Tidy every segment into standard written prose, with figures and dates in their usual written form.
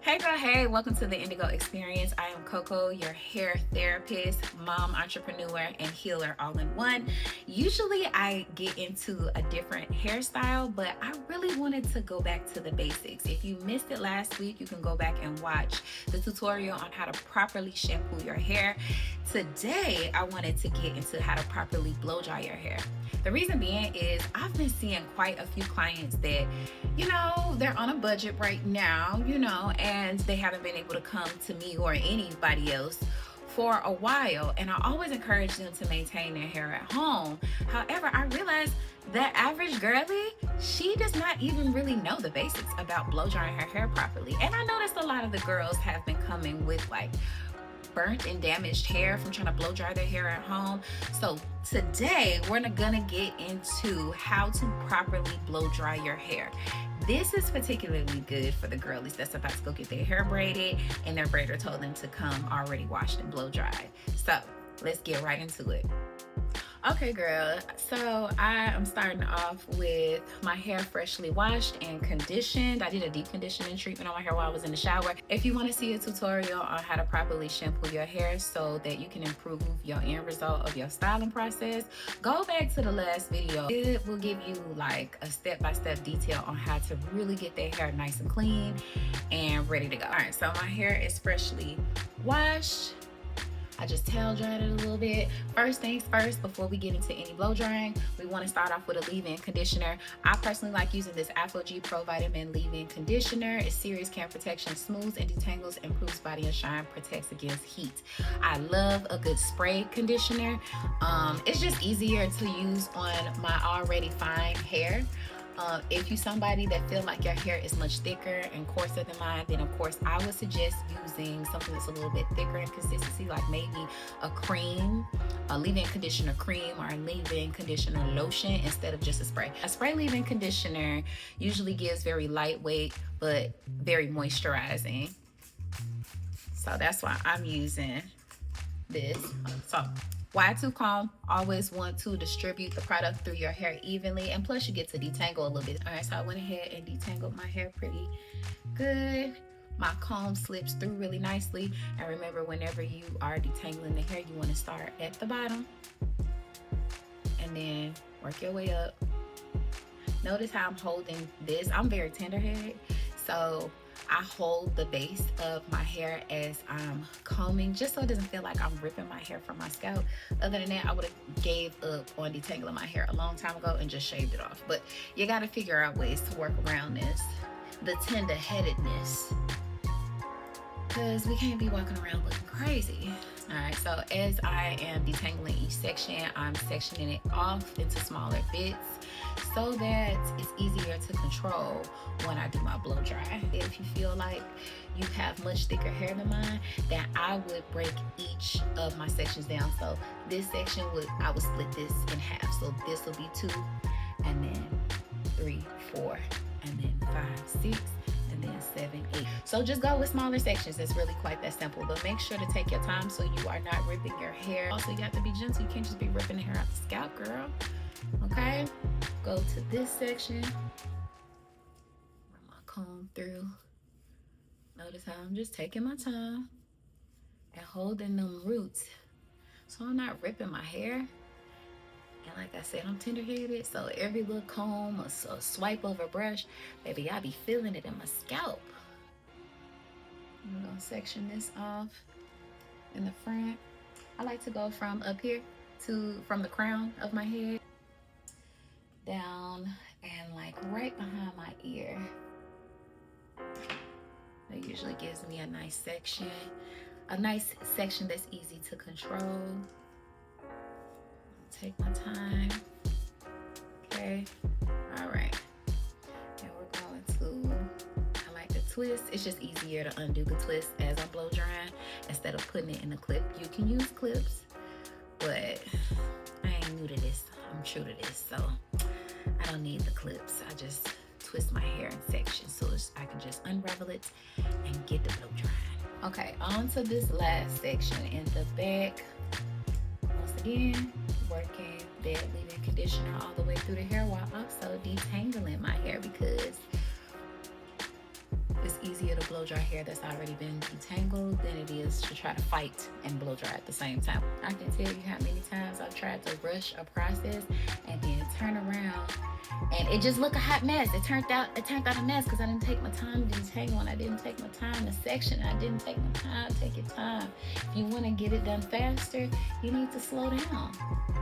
Hey girl, hey, welcome to the Indigo Experience. I am Coco, your hair therapist, mom, entrepreneur, and healer all in one. Usually I get into a different hairstyle, but I really wanted to go back to the basics. If you missed it last week, you can go back and watch the tutorial on how to properly shampoo your hair. Today, I wanted to get into how to properly blow dry your hair. The reason being is I've been seeing quite a few clients that, they're on a budget right now, and they haven't been able to come to me or anybody else for a while. And I always encourage them to maintain their hair at home. However, I realized that average girly, she does not even really know the basics about blow drying her hair properly. And I noticed a lot of the girls have been coming with like burnt and damaged hair from trying to blow dry their hair at home. So today we're gonna get into how to properly blow dry your hair. This is particularly good for the girlies that's about to go get their hair braided and their braider told them to come already washed and blow dried. So let's get right into it. Okay, girl, so I am starting off with my hair freshly washed and conditioned. I did a deep conditioning treatment on my hair while I was in the shower. If you want to see a tutorial on how to properly shampoo your hair so that you can improve your end result of your styling process, go back to the last video. It will give you like a step-by-step detail on how to really get that hair nice and clean and ready to go. All right, so my hair is freshly washed. I just towel dried it a little bit. First things first, before we get into any blow drying, we want to start off with a leave-in conditioner. I personally like using this Afro G Pro Vitamin leave-in conditioner. It's serious can protection, smooths and detangles, improves body and shine, protects against heat. I love a good spray conditioner. It's just easier to use on my already fine hair. If you're somebody that feel like your hair is much thicker and coarser than mine, then of course I would suggest using something that's a little bit thicker in consistency, like maybe a cream, a leave-in conditioner cream, or a leave-in conditioner lotion instead of just a spray. A spray leave-in conditioner usually gives very lightweight but very moisturizing. So that's why I'm using this. So Y2 comb, always want to distribute the product through your hair evenly, and plus you get to detangle a little bit. All right, so I went ahead and detangled my hair pretty good. My comb slips through really nicely. And remember, whenever you are detangling the hair, you want to start at the bottom and then work your way up. Notice how I'm holding this. I'm very tender-headed, so I hold the base of my hair as I'm combing, just so it doesn't feel like I'm ripping my hair from my scalp. Other than that, I would have gave up on detangling my hair a long time ago and just shaved it off. But you got to figure out ways to work around this, the tender-headedness, because we can't be walking around looking crazy. All right, so as I am detangling each section, I'm sectioning it off into smaller bits so that it's easier to control when I do my blow dry. If you feel like you have much thicker hair than mine, then I would break each of my sections down. So this section I would split this in half. So this will be 2, and then 3, 4, and then 5, 6, and then 7, 8. So just go with smaller sections. It's really quite that simple, but make sure to take your time so you are not ripping your hair. Also, you have to be gentle. You can't just be ripping the hair out the scalp, girl. Okay, go to this section, run my comb through. Notice how I'm just taking my time and holding them roots so I'm not ripping my hair. And like I said, I'm tender-headed, so every little comb or swipe of a brush, baby, I be feeling it in my scalp. I'm gonna section this off in the front. I like to go from up here from the crown of my head down and like right behind my ear. That usually gives me a nice section that's easy to control. Take my time. Okay, all right. And we're going to, I like the twist. It's just easier to undo the twist as I'm blow drying instead of putting it in a clip. You can use clips, but I ain't new to this. I'm true to this, so I don't need the clips. I just twist my hair in sections so I can just unravel it and get the blow drying. Okay, on to this last section in the back. Once again, working that leave-in conditioner all the way through the hair while also detangling my hair because it's easier to blow blow dry hair that's already been detangled than it is to try to fight and blow dry at the same time. I can tell you how many times I've tried to rush a process and then turn around and it just looked a hot mess. It turned out a mess because I didn't take my time to detangle and I didn't take my time to section. I didn't take my time. Take your time. If you want to get it done faster, you need to slow down.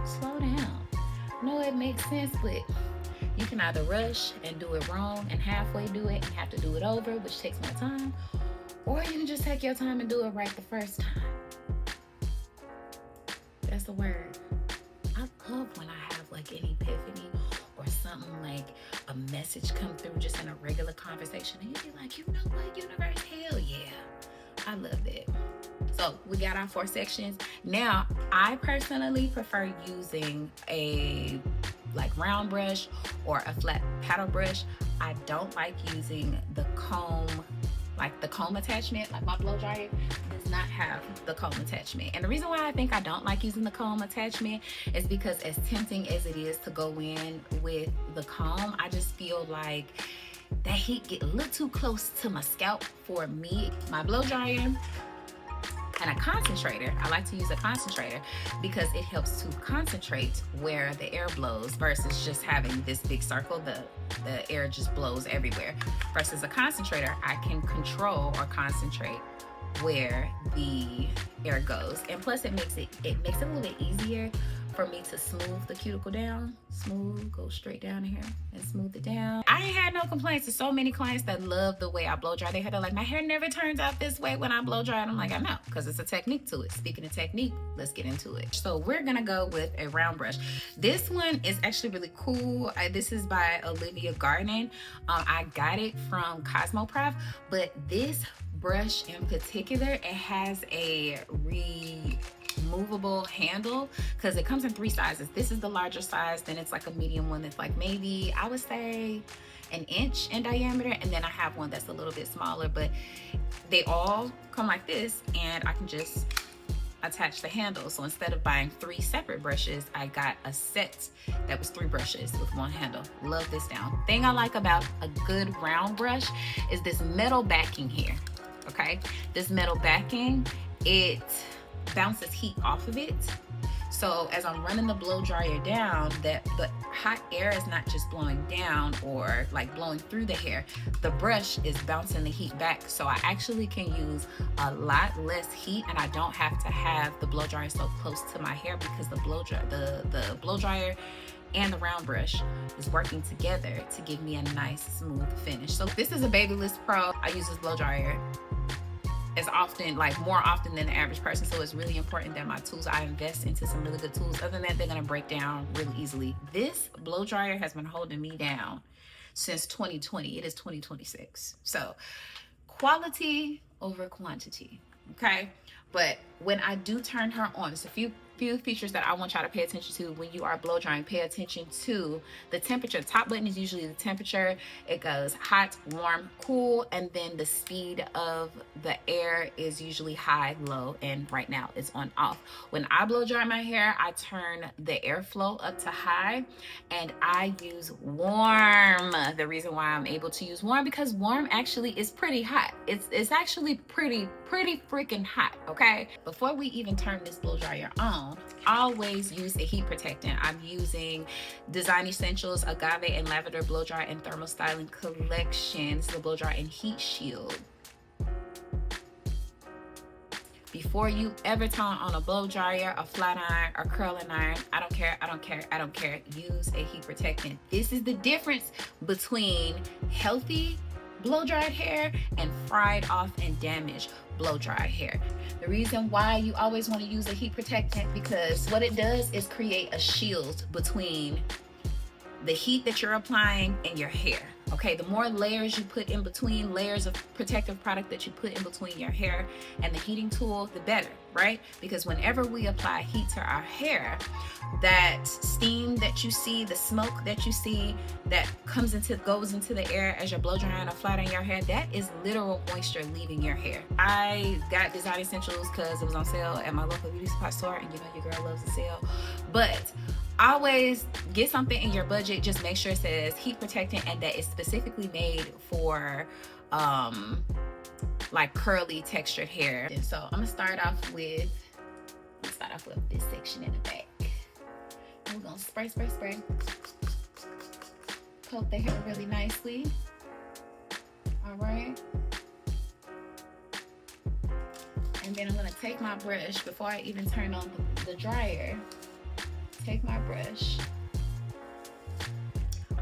Slow down. I know it makes sense, but you can either rush and do it wrong and halfway do it and have to do it over, which takes more time, or you can just take your time and do it right the first time. That's the word. I love when I have like an epiphany or something, like a message come through just in a regular conversation and you be like, you know what, universe, hell yeah. I love that. So we got our 4 sections. Now, I personally prefer using a like round brush or a flat paddle brush. I don't like using the comb, like the comb attachment. Like my blow dryer does not have the comb attachment. And the reason why I think I don't like using the comb attachment is because as tempting as it is to go in with the comb, I just feel like that heat get a little too close to my scalp for me. My blow dryer and a concentrator, I like to use a concentrator because it helps to concentrate where the air blows versus just having this big circle, the air just blows everywhere. Versus a concentrator, I can control or concentrate where the air goes. And plus it makes it a little bit easier for me to smooth the cuticle down. Smooth, go straight down here and smooth it down. I ain't had no complaints. There's so many clients that love the way I blow dry. They're like, my hair never turns out this way when I blow dry. And I'm like, I know, because it's a technique to it. Speaking of technique, let's get into it. So we're gonna go with a round brush. This one is actually really cool. This is by Olivia Garden. I got it from Cosmoprof, but this brush in particular, it has a removable handle because it comes in 3 sizes. This is the larger size, then it's like a medium one that's like maybe I would say an inch in diameter, and then I have one that's a little bit smaller, but they all come like this and I can just attach the handle. So instead of buying 3 separate brushes, I got a set that was 3 brushes with 1 handle. Love this down. Thing I like about a good round brush is this metal backing here. Okay, this metal backing, it bounces heat off of it. So as I'm running the blow dryer down, that the hot air is not just blowing down or like blowing through the hair. The brush is bouncing the heat back. So I actually can use a lot less heat and I don't have to have the blow dryer so close to my hair because the blow dryer and the round brush is working together to give me a nice smooth finish. So this is a Babyliss Pro. I use this blow dryer as often, like more often than the average person. So it's really important that my tools, I invest into some really good tools. Other than that, they're gonna break down really easily. This blow dryer has been holding me down since 2020. It is 2026. So quality over quantity, okay? But when I do turn her on, there's a few features that I want y'all to pay attention to when you are blow drying. Pay attention to the temperature. The top button is usually the temperature. It goes hot, warm, cool, and then the speed of the air is usually high, low, and right now it's on off. When I blow dry my hair, I turn the airflow up to high and I use warm. The reason why I'm able to use warm, because warm actually is pretty hot. It's actually pretty freaking hot, okay? Before we even turn this blow dryer on, always use a heat protectant. I'm using Design Essentials Agave and Lavender Blow Dry and Thermal Styling Collections, the blow dry and heat shield. Before you ever turn on a blow dryer, a flat iron, or curling iron, I don't care, use a heat protectant. This is the difference between healthy blow dried hair and fried off and damaged blow dry hair. The reason why you always want to use a heat protectant, because what it does is create a shield between the heat that you're applying and your hair. Okay, the more layers you put in between, layers of protective product that you put in between your hair and the heating tool, the better, right? Because whenever we apply heat to our hair, that steam that you see, the smoke that you see that goes into the air as you're blow drying or flat ironing your hair, that is literal moisture leaving your hair. I got Design Essentials because it was on sale at my local beauty supply store, and you know your girl loves a sale. But always get something in your budget. Just make sure it says heat protectant and that it's specifically made for like curly textured hair. And so I'm gonna start off with this section in the back. And we're gonna spray, coat the hair really nicely. All right. And then I'm gonna take my brush before I even turn on the dryer. Take my brush.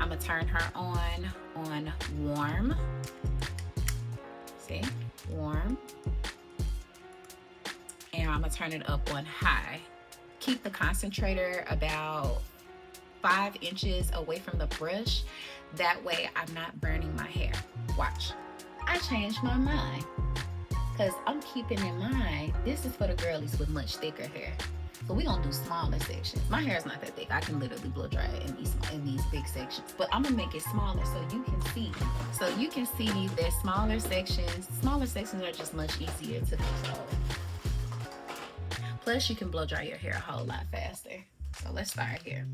I'm gonna turn her on warm. See, warm. And I'm gonna turn it up on high. Keep the concentrator about 5 inches away from the brush. That way I'm not burning my hair. Watch, I changed my mind. Because I'm keeping in mind, this is for the girlies with much thicker hair. So we're gonna do smaller sections. My hair is not that thick. I can literally blow dry it in these big sections. But I'm gonna make it smaller so you can see. So you can see there's smaller sections. Smaller sections are just much easier to control. Plus you can blow dry your hair a whole lot faster. So let's start here.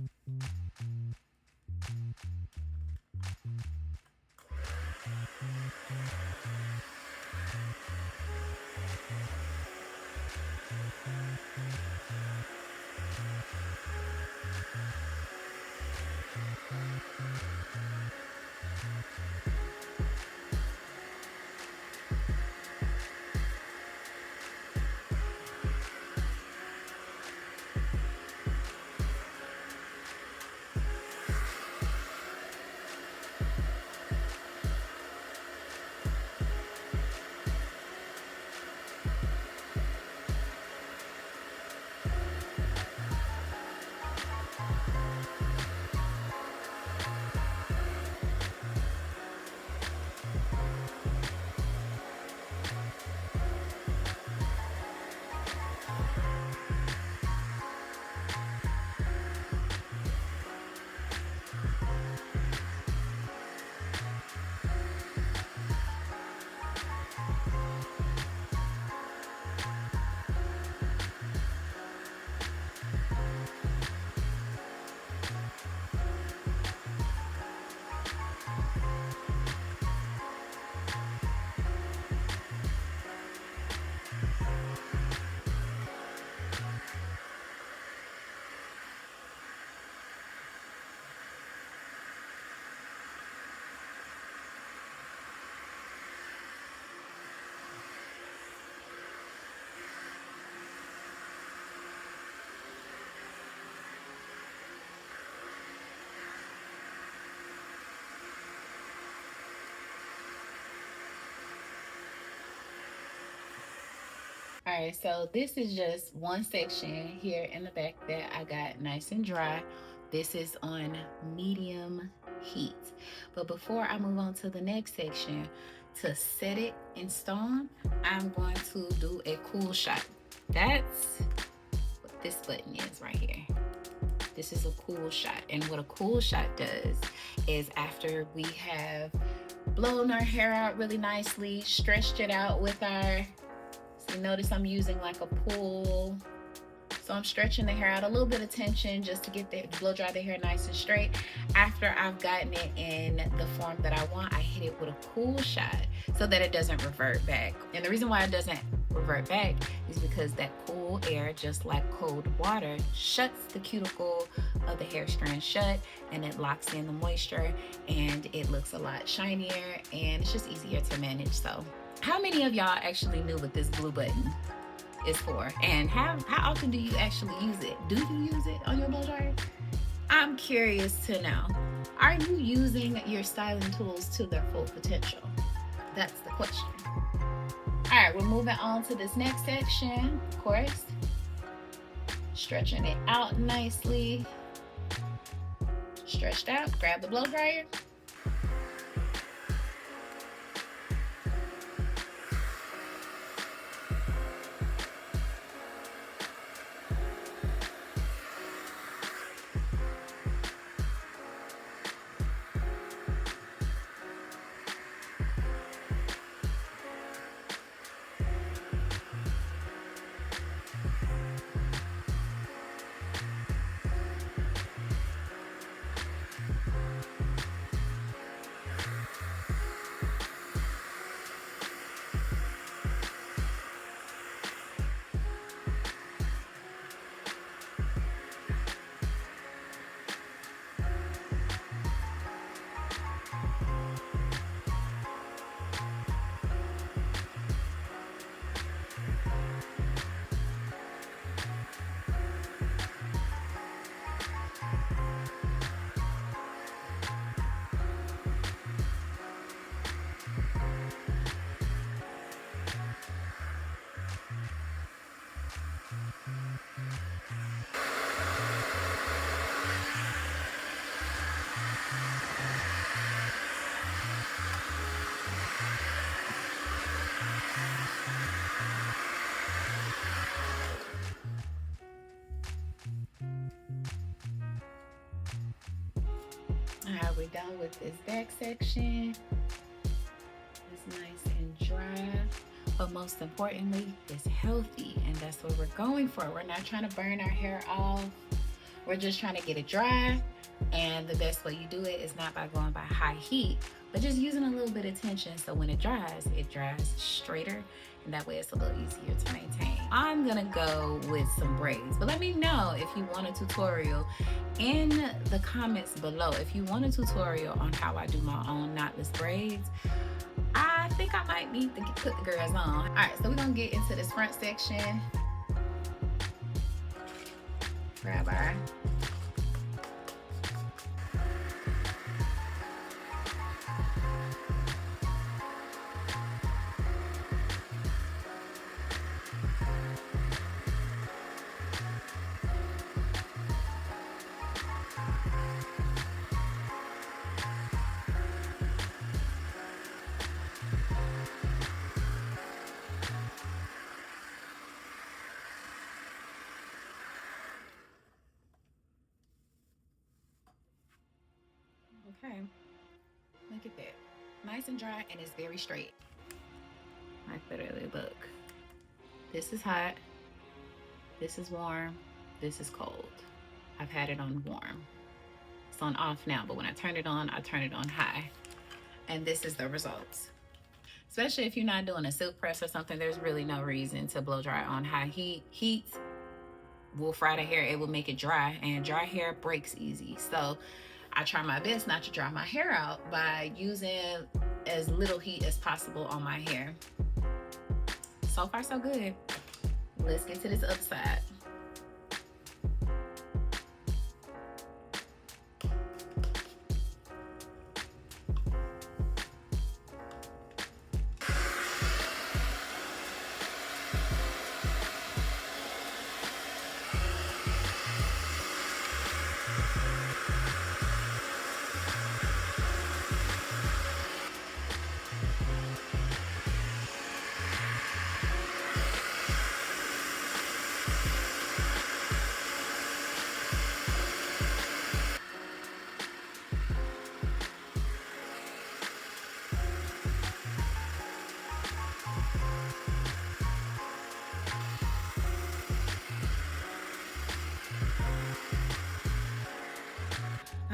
All right, so this is just one section here in the back that I got nice and dry. This is on medium heat. But before I move on to the next section, to set it in stone, I'm going to do a cool shot. That's what this button is right here. This is a cool shot. And what a cool shot does is after we have blown our hair out really nicely, stretched it out with our, so notice I'm using like a pull. So I'm stretching the hair out, a little bit of tension just to get the blow dry the hair nice and straight. After I've gotten it in the form that I want, I hit it with a cool shot so that it doesn't revert back. And the reason why it doesn't revert back is because that cool air, just like cold water, shuts the cuticle of the hair strand shut, and it locks in the moisture, and it looks a lot shinier, and it's just easier to manage. So how many of y'all actually knew what this blue button is for? And how often do you actually use it? Do you use it on your blow dryer? I'm curious to know. Are you using your styling tools to their full potential? That's the question. All right, we're moving on to this next section, of course. Stretching it out nicely. Stretched out, grab the blow dryer. All right, we're done with this back section. It's nice and dry, but most importantly, it's healthy, and that's what we're going for. We're not trying to burn our hair off. We're just trying to get it dry, and the best way you do it is not by going by high heat, but just using a little bit of tension, so when it dries straighter, and that way it's a little easier to maintain. I'm gonna go with some braids, but let me know if you want a tutorial in the comments below. If you want a tutorial on how I do my own knotless braids, I think I might need to put the girls on. All right, so we're gonna get into this front section. Grab our okay, look at that. Nice and dry, and it's very straight. Like literally, look. This is hot, this is warm, this is cold. I've had it on warm. It's on off now, but when I turn it on high. And this is the results. Especially if you're not doing a silk press or something, there's really no reason to blow dry on high heat. Heat will fry the hair, it will make it dry, and dry hair breaks easy. So I try my best not to dry my hair out by using as little heat as possible on my hair. So far, so good. Let's get to this other side.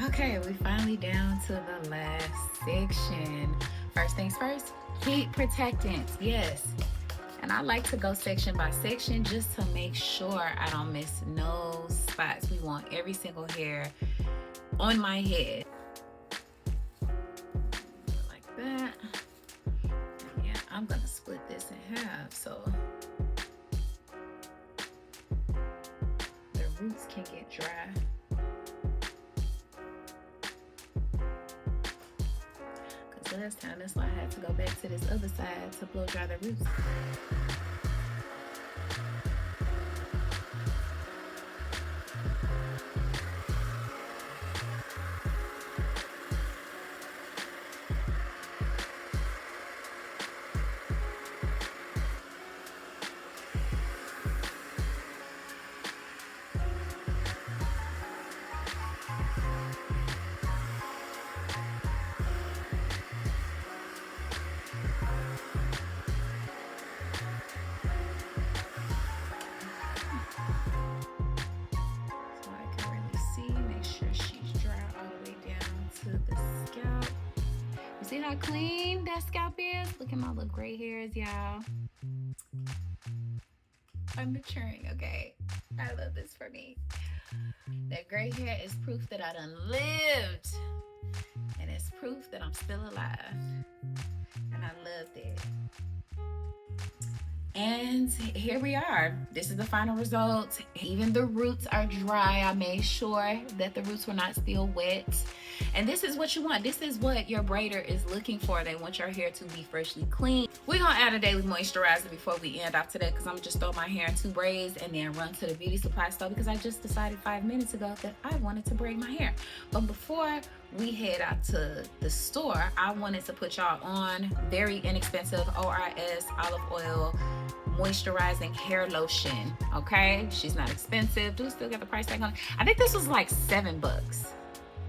Okay, we finally down to the last section. First things first, heat protectants, yes. And I like to go section by section just to make sure I don't miss no spots. We want every single hair on my head. Like that. And yeah, I'm gonna split this in half so the roots can get dry. Last time, that's why I had to go back to this other side to blow dry the roots. how clean that scalp is? Look at my little gray hairs, y'all. I'm maturing, okay? I love this for me. That gray hair is proof that I done lived. And it's proof that I'm still alive. And I love that. And here we are. This is the final result. Even the roots are dry. I made sure that the roots were not still wet. And this is what you want. This is what your braider is looking for. They want your hair to be freshly clean. We're gonna add a daily moisturizer before we end off today, because I'm gonna just throw my hair in 2 braids and then run to the beauty supply store, because I just decided 5 minutes ago that I wanted to braid my hair. But before we head out to the store, I wanted to put y'all on very inexpensive ORS olive oil moisturizing hair lotion. Okay, she's not expensive. Do we still got the price tag on it? I think this was like $7.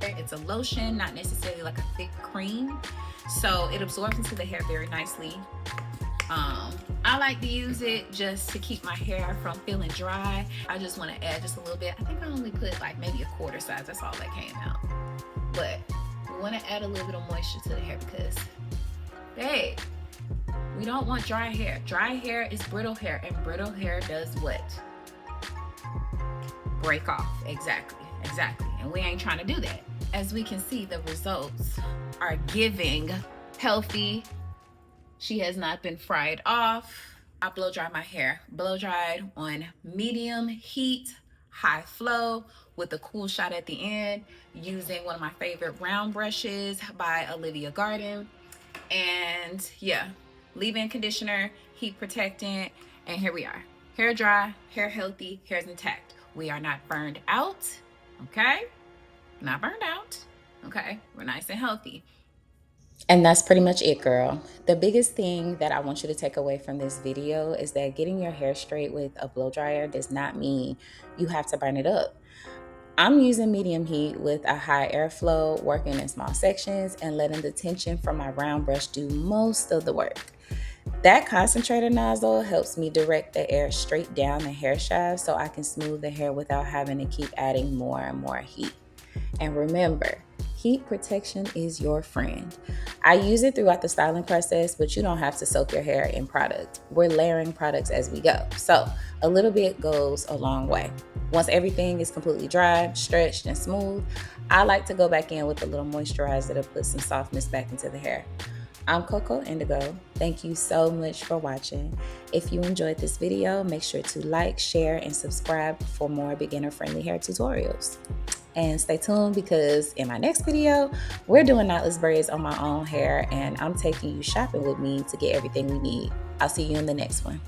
It's a lotion, not necessarily like a thick cream, so it absorbs into the hair very nicely. I like to use it just to keep my hair from feeling dry. I just want to add just a little bit. I think I only put like maybe a quarter size. That's all that came out. But we want to add a little bit of moisture to the hair, because babe, we don't want dry hair. Dry hair is brittle hair, and brittle hair does what? Break off. Exactly. And we ain't trying to do that. As we can see, the results are giving healthy. She has not been fried off. I blow dry my hair. Blow dried on medium heat, high flow, with a cool shot at the end, using one of my favorite round brushes by Olivia Garden. And yeah, leave-in conditioner, heat protectant, and here we are. Hair dry, hair healthy, hair's intact. We are not burned out, okay? Not burned out, okay? We're nice and healthy. And that's pretty much it, girl. The biggest thing that I want you to take away from this video is that getting your hair straight with a blow dryer does not mean you have to burn it up. I'm using medium heat with a high airflow, working in small sections and letting the tension from my round brush do most of the work. That concentrator nozzle helps me direct the air straight down the hair shaft so I can smooth the hair without having to keep adding more and more heat. And remember, heat protection is your friend. I use it throughout the styling process, but you don't have to soak your hair in product. We're layering products as we go. So a little bit goes a long way. Once everything is completely dry, stretched, and smooth, I like to go back in with a little moisturizer to put some softness back into the hair. I'm Coco Indigo. Thank you so much for watching. If you enjoyed this video, make sure to like, share, and subscribe for more beginner-friendly hair tutorials. And stay tuned, because in my next video, we're doing knotless braids on my own hair, and I'm taking you shopping with me to get everything we need. I'll see you in the next one.